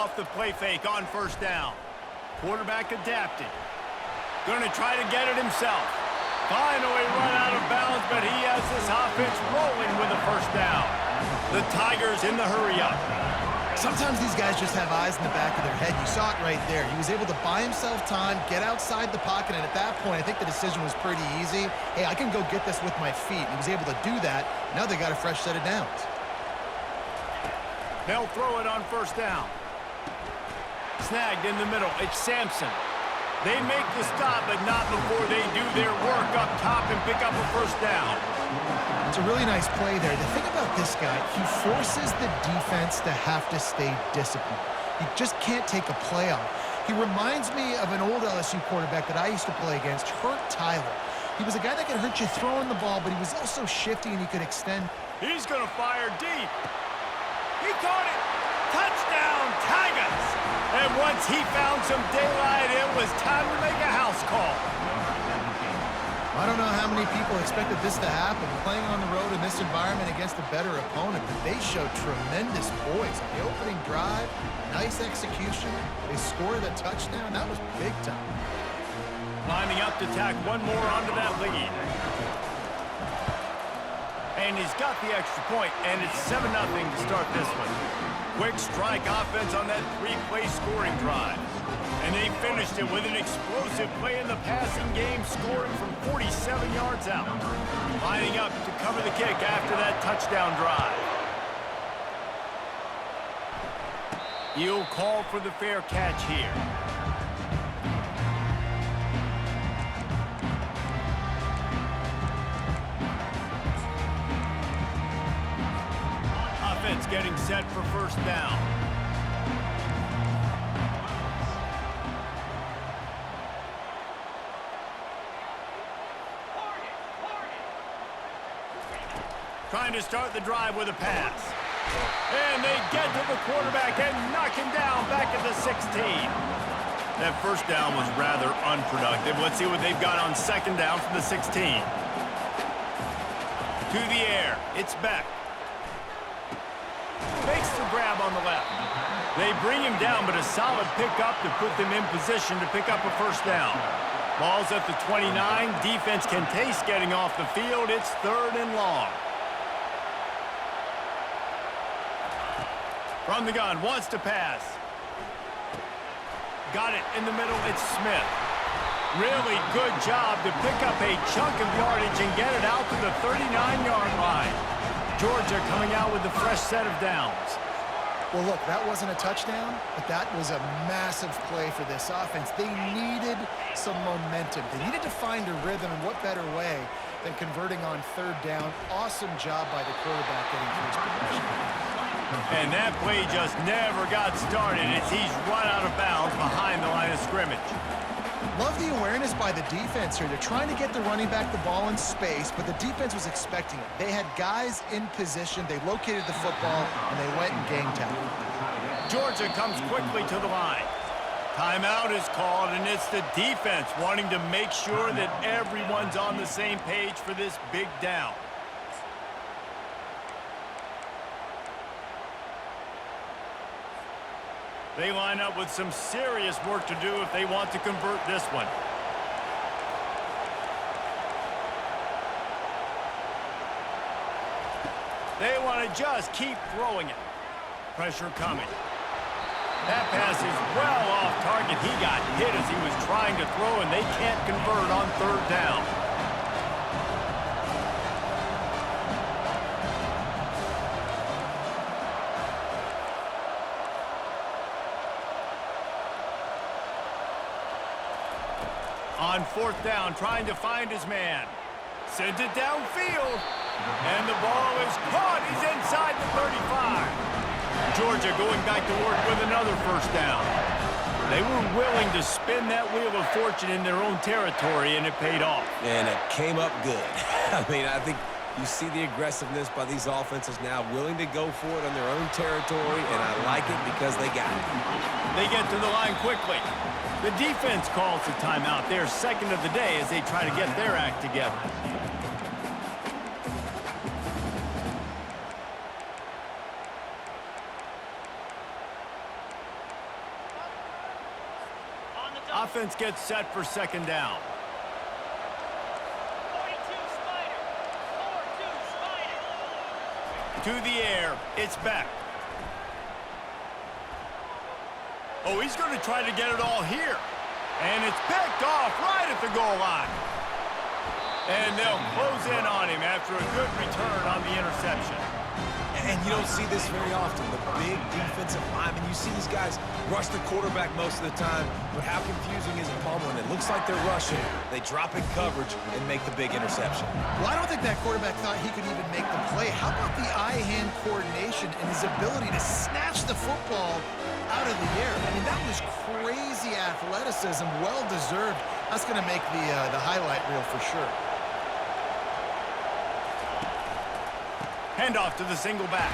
Off the play fake on first down. Quarterback adapted. Going to try to get it himself. Finally run out of bounds, but he has this offense rolling with a first down. The Tigers in the hurry-up. Sometimes these guys just have eyes in the back of their head. You saw it right there. He was able to buy himself time, get outside the pocket, and at that point, I think the decision was pretty easy. Hey, I can go get this with my feet. He was able to do that. Now they got a fresh set of downs. They'll throw it on first down. Snagged in the middle. It's Sampson. They make the stop, but not before they do their work up top and pick up a first down. It's a really nice play there. The thing about this guy, he forces the defense to have to stay disciplined. He just can't take a play off. He reminds me of an old LSU quarterback that I used to play against, Hurt Tyler. He was a guy that could hurt you throwing the ball, but he was also shifty and he could extend. He's going to fire deep. He caught it. Touchdown, Tigers. And once he found some daylight, it was time to make a house call. I don't know how many people expected this to happen, playing on the road in this environment against a better opponent, but they showed tremendous poise. On the opening drive, nice execution. They scored a touchdown. That was big time. Lining up to tack one more onto that lead. And he's got the extra point, and it's 7-0 to start this one. Quick strike offense on that three-play scoring drive. And they finished it with an explosive play in the passing game, scoring from 47 yards out. Lining up to cover the kick after that touchdown drive. He'll call for the fair catch here. Offense getting set for first down. Trying to start the drive with a pass. And they get to the quarterback and knock him down back at the 16. That first down was rather unproductive. Let's see what they've got on second down from the 16. To the air. It's Beck. Makes the grab on the left. They bring him down, but a solid pickup to put them in position to pick up a first down. Ball's at the 29. Defense can taste getting off the field. It's 3rd and long. From the gun, wants to pass. Got it in the middle, it's Smith. Really good job to pick up a chunk of yardage and get it out to the 39-yard line. Georgia coming out with a fresh set of downs. Well, look, that wasn't a touchdown, but that was a massive play for this offense. They needed some momentum. They needed to find a rhythm, and what better way than converting on 3rd down. Awesome job by the quarterback getting through his progression. And that play just never got started as he's run out of bounds behind the line of scrimmage. Love the awareness by the defense here. They're trying to get the running back the ball in space, but the defense was expecting it. They had guys in position. They located the football, and they went and gang tackled. Georgia comes quickly to the line. Timeout is called, and it's the defense wanting to make sure that everyone's on the same page for this big down. They line up with some serious work to do if they want to convert this one. They want to just keep throwing it. Pressure coming. That pass is well off target. He got hit as he was trying to throw, and they can't convert on 3rd down. On 4th down, trying to find his man. Sends it downfield. And the ball is caught. He's inside the 35. Georgia going back to work with another first down. They were willing to spin that wheel of fortune in their own territory, and it paid off. And it came up good. I mean, I think you see the aggressiveness by these offenses now, willing to go for it on their own territory, and I like it because they got it. They get to the line quickly. The defense calls the timeout. They're second of the day as they try to get their act together. offense gets set for second down. 42 Spider. 4-2 Spider. To the air, it's Beck. Oh, he's going to try to get it all here. And it's picked off right at the goal line. And they'll close in on him after a good return on the interception. And you don't see this very often, the big defensive linemen. You see these guys rush the quarterback most of the time, but how confusing is it, Palmer? When it looks like they're rushing, they drop in coverage and make the big interception. Well, I don't think that quarterback thought he could even make the play. How about the eye-hand coordination and his ability to snatch the football out of the air? I mean, that was crazy athleticism, well-deserved. That's going to make the highlight reel for sure. Handoff to the single back.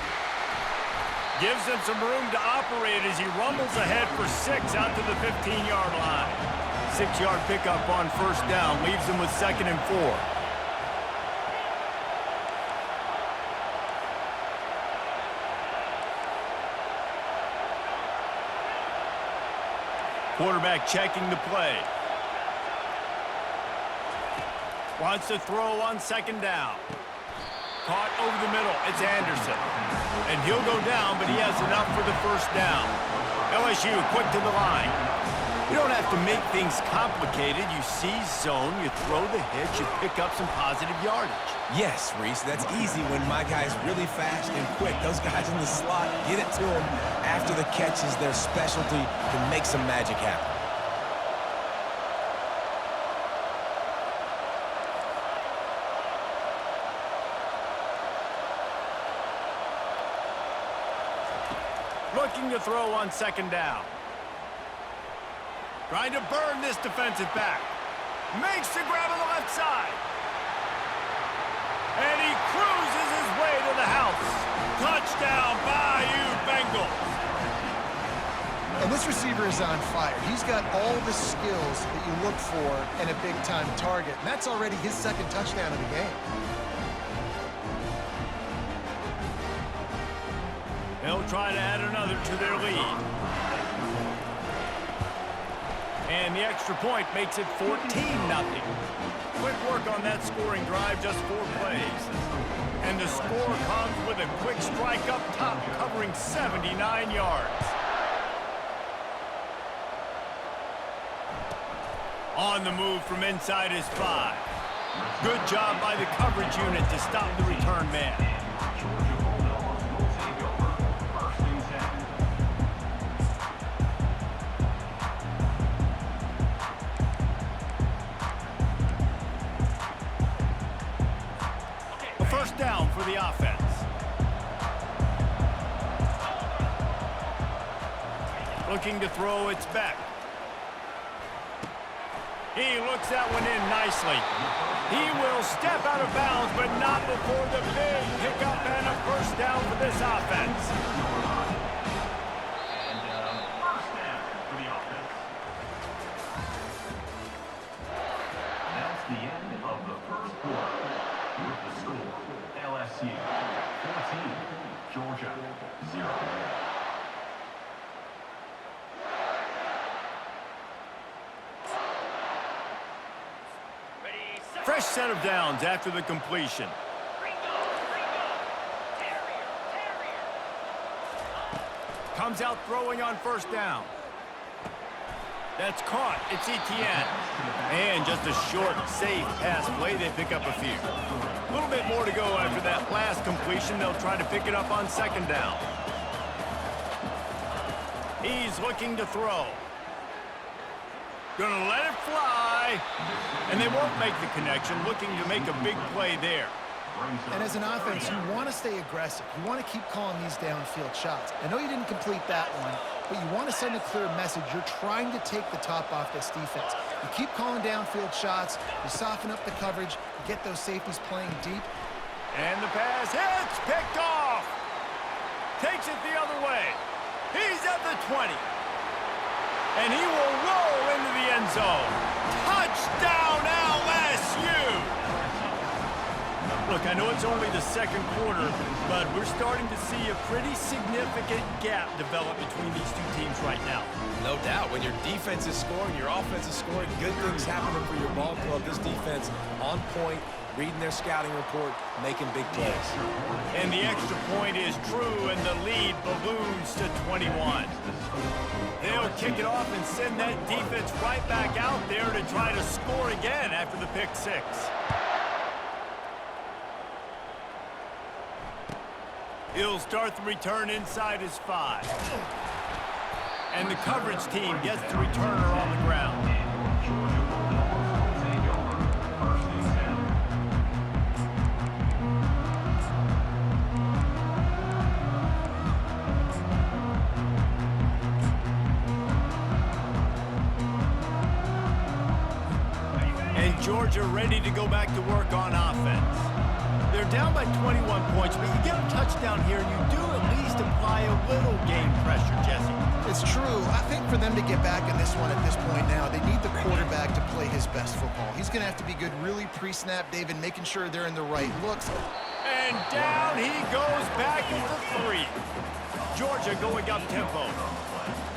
Gives him some room to operate as he rumbles ahead for 6 out to the 15-yard line. 6-yard pickup on first down leaves him with 2nd and 4. Quarterback checking the play. Wants to throw on second down. Caught over the middle. It's Anderson. And he'll go down, but he has enough for the first down. LSU quick to the line. You don't have to make things complicated. You seize zone, you throw the hitch, you pick up some positive yardage. Yes, Reese, that's easy when my guy's really fast and quick. Those guys in the slot, get it to them after the catch is their specialty, can make some magic happen. Looking to throw on second down. Trying to burn this defensive back. Makes the grab on the left side. And he cruises his way to the house. Touchdown, Bayou Bengals. And this receiver is on fire. He's got all the skills that you look for in a big-time target. And that's already his 2nd touchdown of the game. They'll try to add another to their lead. And the extra point makes it 14-0. Quick work on that scoring drive, just 4 plays. And the score comes with a quick strike up top, covering 79 yards. On the move from inside his 5. Good job by the coverage unit to stop the return man. First down for the offense. Looking to throw, it's back. He looks that one in nicely. He will step out of bounds, but not before the big pickup and a first down for this offense. First down for the offense. That's the end of the first quarter. With the score, LSU 14, Georgia 0. Fresh set of downs after the completion. Comes out throwing on first down. That's caught. It's Etienne. And just a short, safe pass play. They pick up a few. A little bit more to go after that last completion. They'll try to pick it up on second down. He's looking to throw. Gonna let it fly. And they won't make the connection. Looking to make a big play there. And as an offense, you want to stay aggressive. You want to keep calling these downfield shots. I know you didn't complete that one, but you want to send a clear message. You're trying to take the top off this defense. You keep calling downfield shots. You soften up the coverage. You get those safeties playing deep. And the pass hits, picked off. Takes it the other way. He's at the 20. And he will roll into the end zone. Touchdown, LSU! Look, I know it's only the second quarter, but we're starting to see a pretty significant gap develop between these two teams right now. No doubt. When your defense is scoring, your offense is scoring, good things happening for your ball club. This defense on point, reading their scouting report, making big plays. And the extra point is true, and the lead balloons to 21. They'll kick it off and send that defense right back out there to try to score again after the pick six. He'll start the return inside his 5. And the coverage team gets the returner on the ground. And Georgia ready to go back to work on offense. They're down by 21 points, but you get a touchdown here, and you do at least apply a little game pressure, Jesse. It's true. I think for them to get back in this one at this point now, they need the quarterback to play his best football. He's going to have to be good really pre-snap, David, making sure they're in the right looks. And down he goes back at the 3. Georgia going up tempo.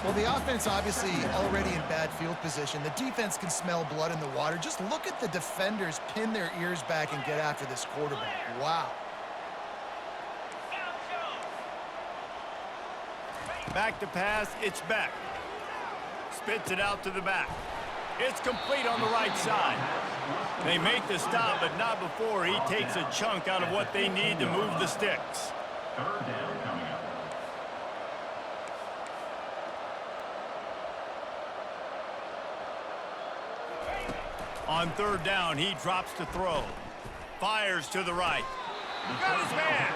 Well, the offense obviously already in bad field position. The defense can smell blood in the water. Just look at the defenders pin their ears back and get after this quarterback. Wow. Back to pass, it's back. Spits it out to the back. It's complete on the right side. They make the stop, but not before he takes a chunk out of what they need to move the sticks. Third down coming up. On third down, he drops to throw. Fires to the right. Got his man.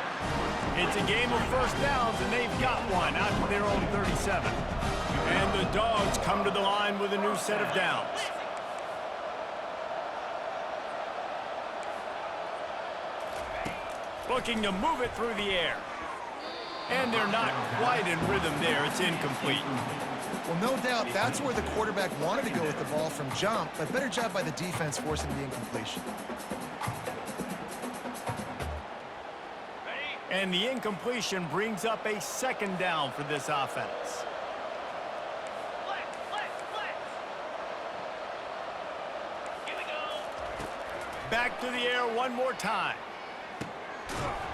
It's a game of first downs, and they've got one out to their own 37. And the Dogs come to the line with a new set of downs. Looking to move it through the air. And they're not quite in rhythm there. It's incomplete. Well, no doubt that's where the quarterback wanted to go with the ball from jump, but better job by the defense forcing the incompletion. And the incompletion brings up a second down for this offense. Here we go. Back to the air one more time.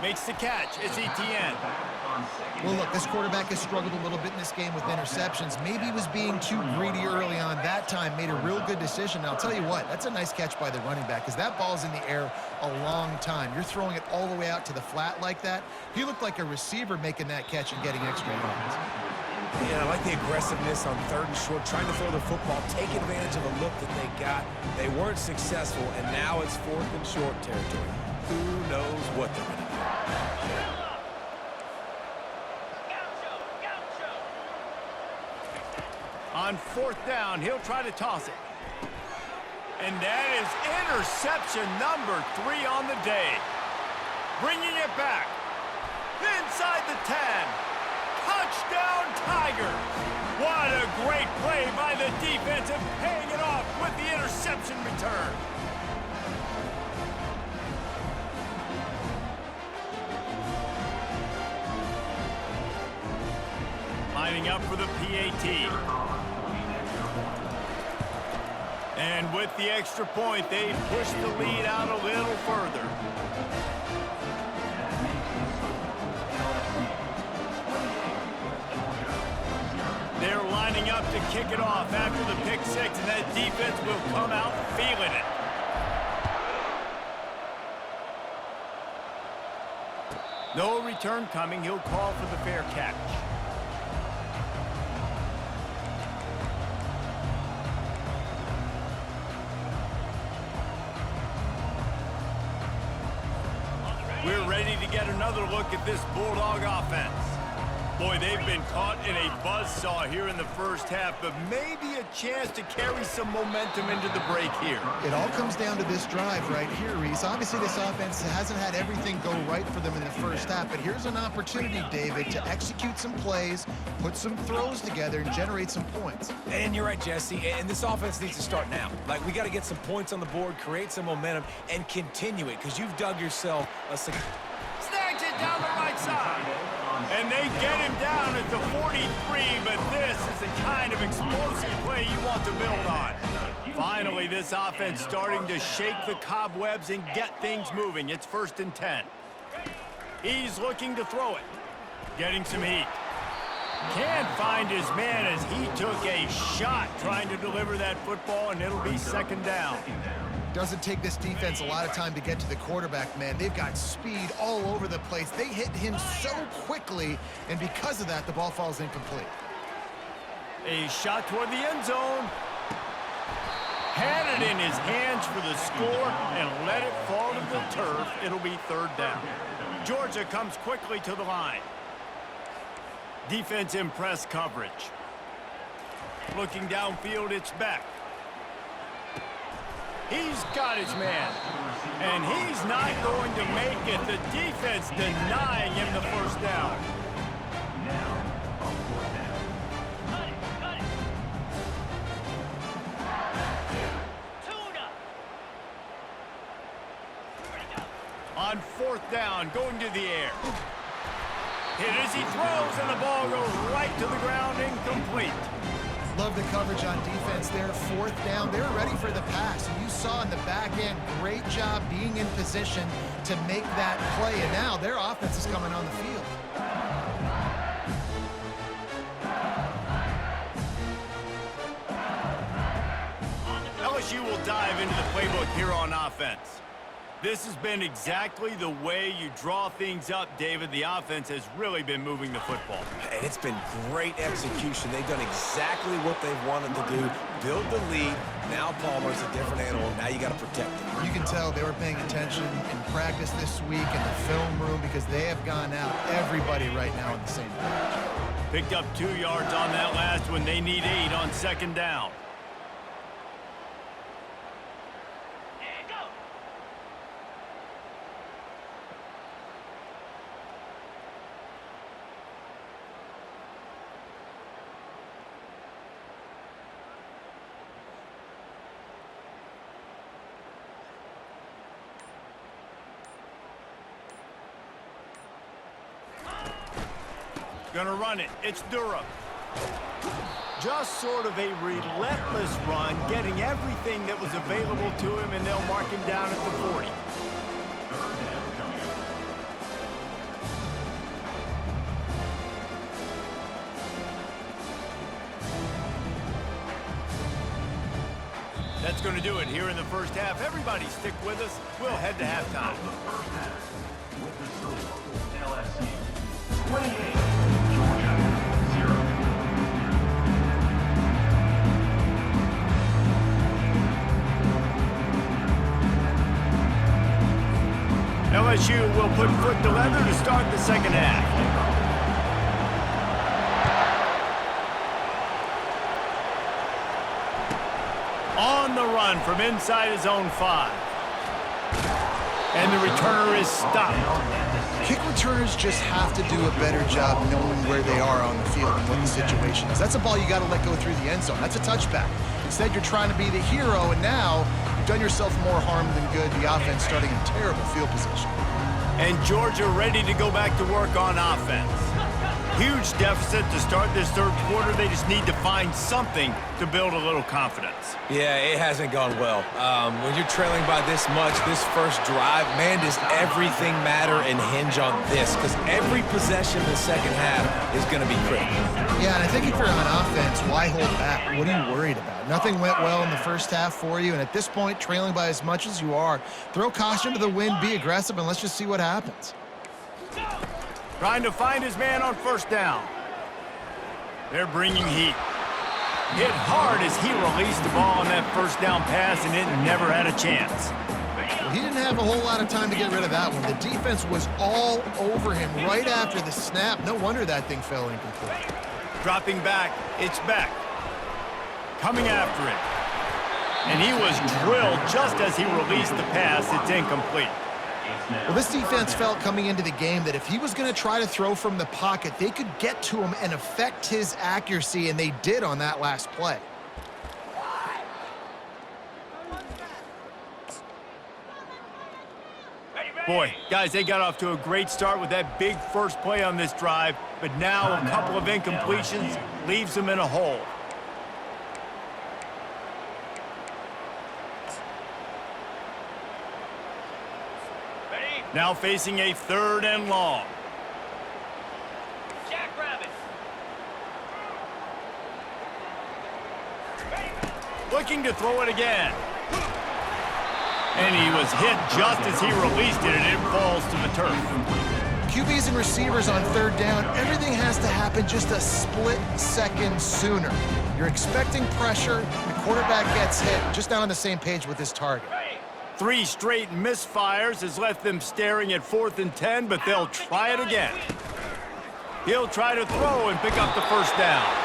Makes the catch. It's Etienne. Well, look, this quarterback has struggled a little bit in this game with interceptions. Maybe he was being too greedy early on. That time made a real good decision. Now, I'll tell you what, that's a nice catch by the running back because that ball's in the air a long time. You're throwing it all the way out to the flat like that. He looked like a receiver making that catch and getting extra yards. Yeah, I like the aggressiveness on third and short, trying to throw the football, take advantage of the look that they got. They weren't successful, and now it's fourth and short territory. Who knows what they're going to do? On fourth down, he'll try to toss it. And that is interception number 3 on the day. Bringing it back. Inside the 10. Touchdown Tigers. What a great play by the defense and paying it off with the interception return. Lining up for the PAT. And with the extra point, they push the lead out a little further. They're lining up to kick it off after the pick six, and that defense will come out feeling it. No return coming. He'll call for the fair catch. We're ready to get another look at this Bulldog offense. Boy, they've been caught in a buzzsaw here in the first half, but maybe a chance to carry some momentum into the break here. It all comes down to this drive right here, Reese. Obviously, this offense hasn't had everything go right for them in the first half, but here's an opportunity, David, to execute some plays, put some throws together, and generate some points. And you're right, Jesse, and this offense needs to start now. Like, we got to get some points on the board, create some momentum, and continue it, because you've dug yourself a... Snags it down the right side. And they get him down at the 43, but this is the kind of explosive play you want to build on. Finally, this offense starting to shake the cobwebs and get things moving. It's 1st and 10. He's looking to throw it. Getting some heat. Can't find his man as he took a shot trying to deliver that football, and it'll be 2nd down. Doesn't take this defense a lot of time to get to the quarterback, man. They've got speed all over the place. They hit him so quickly, and because of that, the ball falls incomplete. A shot toward the end zone. Had it in his hands for the score and let it fall to the turf. It'll be 3rd down. Georgia comes quickly to the line. Defense in press coverage. Looking downfield, it's Beck. He's got his man, and he's not going to make it. The defense denying him the 1st down. Now, on 4th down. Cut it. Tuna. On 4th down, going to the air. Hit as he throws, and the ball goes right to the ground, incomplete. Love the coverage on defense there. 4th down, they're ready for the pass. And you saw in the back end, great job being in position to make that play. And now their offense is coming on the field. LSU will dive into the playbook here on offense. This has been exactly the way you draw things up, David. The offense has really been moving the football. And it's been great execution. They've done exactly what they've wanted to do. Build the lead. Now Palmer's a different animal. Now you got to protect him. You can tell they were paying attention in practice this week in the film room because they have gone out, everybody right now on the same page. Picked up 2 yards on that last one. They need 8 on 2nd down. Gonna run it. It's Durham. Just sort of a relentless run, getting everything that was available to him, and they'll mark him down at the 40. That's going to do it here in the first half. Everybody stick with us. We'll head to halftime. The first half with the score, LSU 28, Georgia 0. LSU will put foot to leather to start the second half. On the run from inside his own 5. And the returner is stopped. Kick returners just have to do a better job knowing where they are on the field and what the situation is. That's a ball you got to let go through the end zone. That's a touchback. Instead, you're trying to be the hero, and now you've done yourself more harm than good. The offense starting in terrible field position. And Georgia ready to go back to work on offense. Huge deficit to start this third quarter. They just need to find something to build a little confidence. Yeah, it hasn't gone well. When you're trailing by this much, this first drive, man, does everything matter and hinge on this? Because every possession in the second half is going to be critical. Yeah, and I think if you're on offense, why hold back? What are you worried about? Nothing went well in the first half for you, and at this point, trailing by as much as you are, throw caution to the wind, be aggressive, and let's just see what happens. Trying to find his man on first down. They're bringing heat. Hit hard as he released the ball on that first down pass, and it never had a chance. He didn't have a whole lot of time to get rid of that one. The defense was all over him right after the snap. No wonder that thing fell incomplete. Dropping back, it's Beck. Coming after it. And he was drilled just as he released the pass. It's incomplete. Well, this defense felt coming into the game that if he was going to try to throw from the pocket, they could get to him and affect his accuracy, and they did on that last play. Boy, guys, they got off to a great start with that big first play on this drive, but now a couple of incompletions leaves them in a hole. Now facing a 3rd and long. Jackrabbit. Looking to throw it again. And he was hit just as he released it, and it falls to the turf. QBs and receivers on 3rd down, everything has to happen just a split second sooner. You're expecting pressure, the quarterback gets hit, just not on the same page with his target. 3 straight misfires has left them staring at 4th and 10, but they'll try it again. He'll try to throw and pick up the 1st down.